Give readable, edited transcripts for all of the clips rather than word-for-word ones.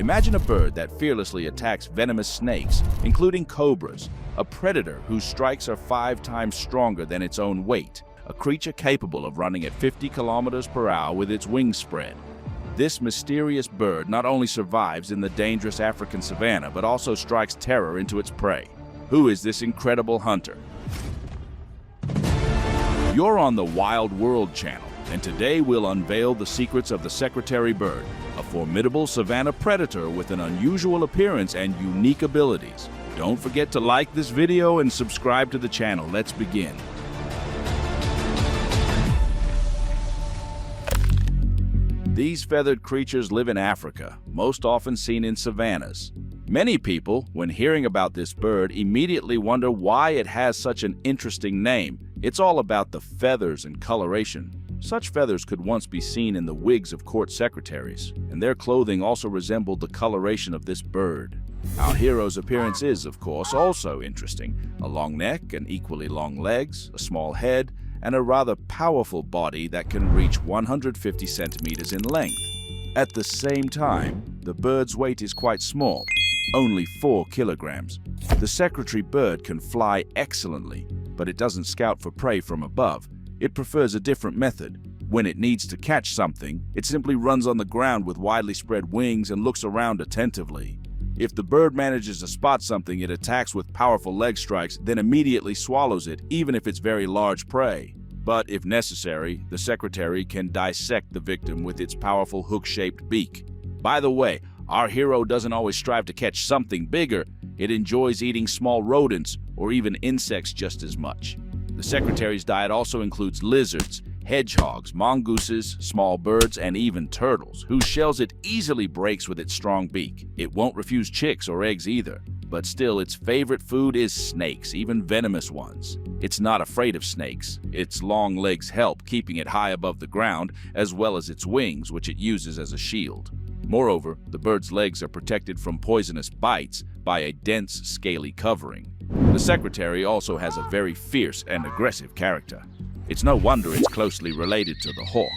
Imagine a bird that fearlessly attacks venomous snakes, including cobras, a predator whose strikes are 5 times stronger than its own weight, a creature capable of running at 50 kilometers per hour with its wings spread. This mysterious bird not only survives in the dangerous African savanna, but also strikes terror into its prey. Who is this incredible hunter? You're on the Wild World channel, and today we'll unveil the secrets of the secretary bird, a formidable savanna predator with an unusual appearance and unique abilities. Don't forget to like this video and subscribe to the channel. Let's begin. These feathered creatures live in Africa, most often seen in savannas. Many people, when hearing about this bird, immediately wonder why it has such an interesting name. It's all about the feathers and coloration. Such feathers could once be seen in the wigs of court secretaries, and their clothing also resembled the coloration of this bird. Our hero's appearance is, of course, also interesting. A long neck and equally long legs, a small head, and a rather powerful body that can reach 150 centimeters in length. At the same time, the bird's weight is quite small, only 4 kilograms. The secretary bird can fly excellently, but it doesn't scout for prey from above. It prefers a different method. When it needs to catch something, it simply runs on the ground with widely spread wings and looks around attentively. If the bird manages to spot something, it attacks with powerful leg strikes, then immediately swallows it, even if it's very large prey. But if necessary, the secretary can dissect the victim with its powerful hook-shaped beak. By the way, our hero doesn't always strive to catch something bigger. It enjoys eating small rodents or even insects just as much. The secretary's diet also includes lizards, hedgehogs, mongooses, small birds, and even turtles, whose shells it easily breaks with its strong beak. It won't refuse chicks or eggs either, but still its favorite food is snakes, even venomous ones. It's not afraid of snakes. Its long legs help keeping it high above the ground, as well as its wings, which it uses as a shield. Moreover, the bird's legs are protected from poisonous bites by a dense, scaly covering. The secretary also has a very fierce and aggressive character. It's no wonder it's closely related to the hawk.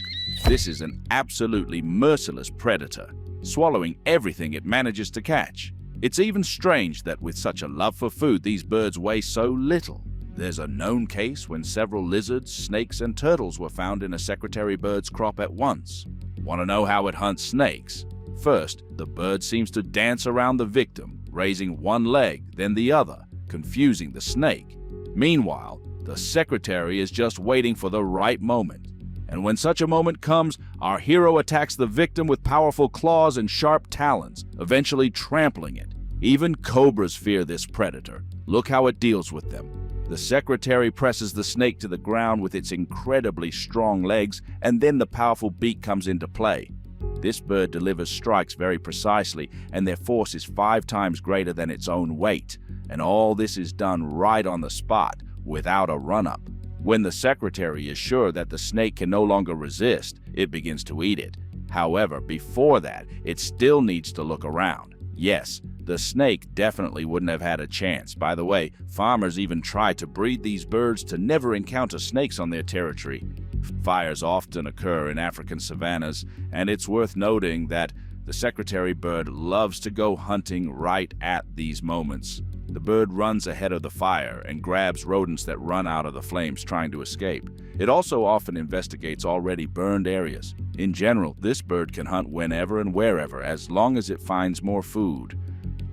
This is an absolutely merciless predator, swallowing everything it manages to catch. It's even strange that with such a love for food, these birds weigh so little. There's a known case when several lizards, snakes, and turtles were found in a secretary bird's crop at once. Want to know how it hunts snakes? First, the bird seems to dance around the victim, raising one leg, then the other, confusing the snake. Meanwhile, the secretary is just waiting for the right moment. And when such a moment comes, our hero attacks the victim with powerful claws and sharp talons, eventually trampling it. Even cobras fear this predator. Look how it deals with them. The secretary presses the snake to the ground with its incredibly strong legs, and then the powerful beak comes into play. This bird delivers strikes very precisely, and their force is 5 times greater than its own weight. And all this is done right on the spot, without a run-up. When the secretary is sure that the snake can no longer resist, it begins to eat it. However, before that, it still needs to look around. Yes, the snake definitely wouldn't have had a chance. By the way, farmers even try to breed these birds to never encounter snakes on their territory. Fires often occur in African savannas, and it's worth noting that the secretary bird loves to go hunting right at these moments. The bird runs ahead of the fire and grabs rodents that run out of the flames trying to escape. It also often investigates already burned areas. In general, this bird can hunt whenever and wherever as long as it finds more food.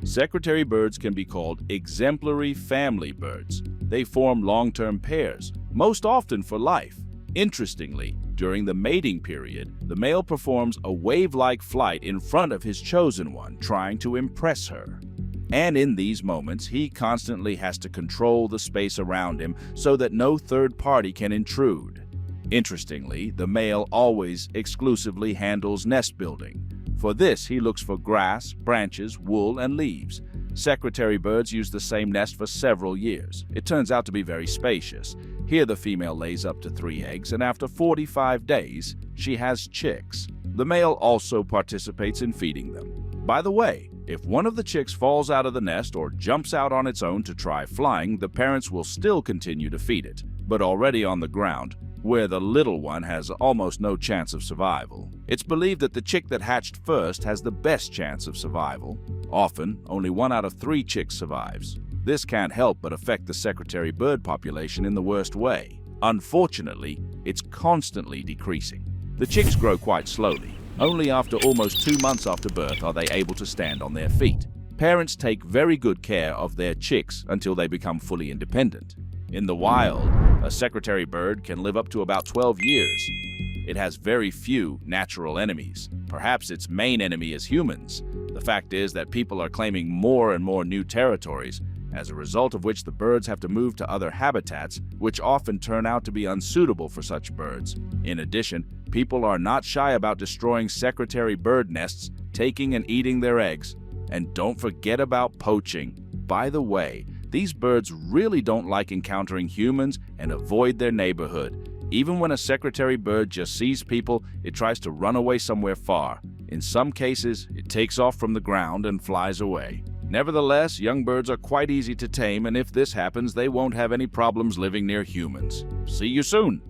Secretary birds can be called exemplary family birds. They form long-term pairs, most often for life. Interestingly, during the mating period, the male performs a wave-like flight in front of his chosen one, trying to impress her. And in these moments, he constantly has to control the space around him so that no third party can intrude. Interestingly, the male always exclusively handles nest building. For this, he looks for grass, branches, wool, and leaves. Secretary birds use the same nest for several years. It turns out to be very spacious. Here the female lays up to 3 eggs, and after 45 days, she has chicks. The male also participates in feeding them. By the way, if one of the chicks falls out of the nest or jumps out on its own to try flying, the parents will still continue to feed it. But already on the ground, where the little one has almost no chance of survival. It's believed that the chick that hatched first has the best chance of survival. Often, only 1 out of 3 chicks survives. This can't help but affect the secretary bird population in the worst way. Unfortunately, it's constantly decreasing. The chicks grow quite slowly. Only after almost 2 months after birth are they able to stand on their feet. Parents take very good care of their chicks until they become fully independent. In the wild, a secretary bird can live up to about 12 years. It has very few natural enemies. Perhaps its main enemy is humans. The fact is that people are claiming more and more new territories, as a result of which the birds have to move to other habitats, which often turn out to be unsuitable for such birds. In addition, people are not shy about destroying secretary bird nests, taking and eating their eggs. And don't forget about poaching. By the way, these birds really don't like encountering humans and avoid their neighborhood. Even when a secretary bird just sees people, it tries to run away somewhere far. In some cases, it takes off from the ground and flies away. Nevertheless, young birds are quite easy to tame, and if this happens, they won't have any problems living near humans. See you soon!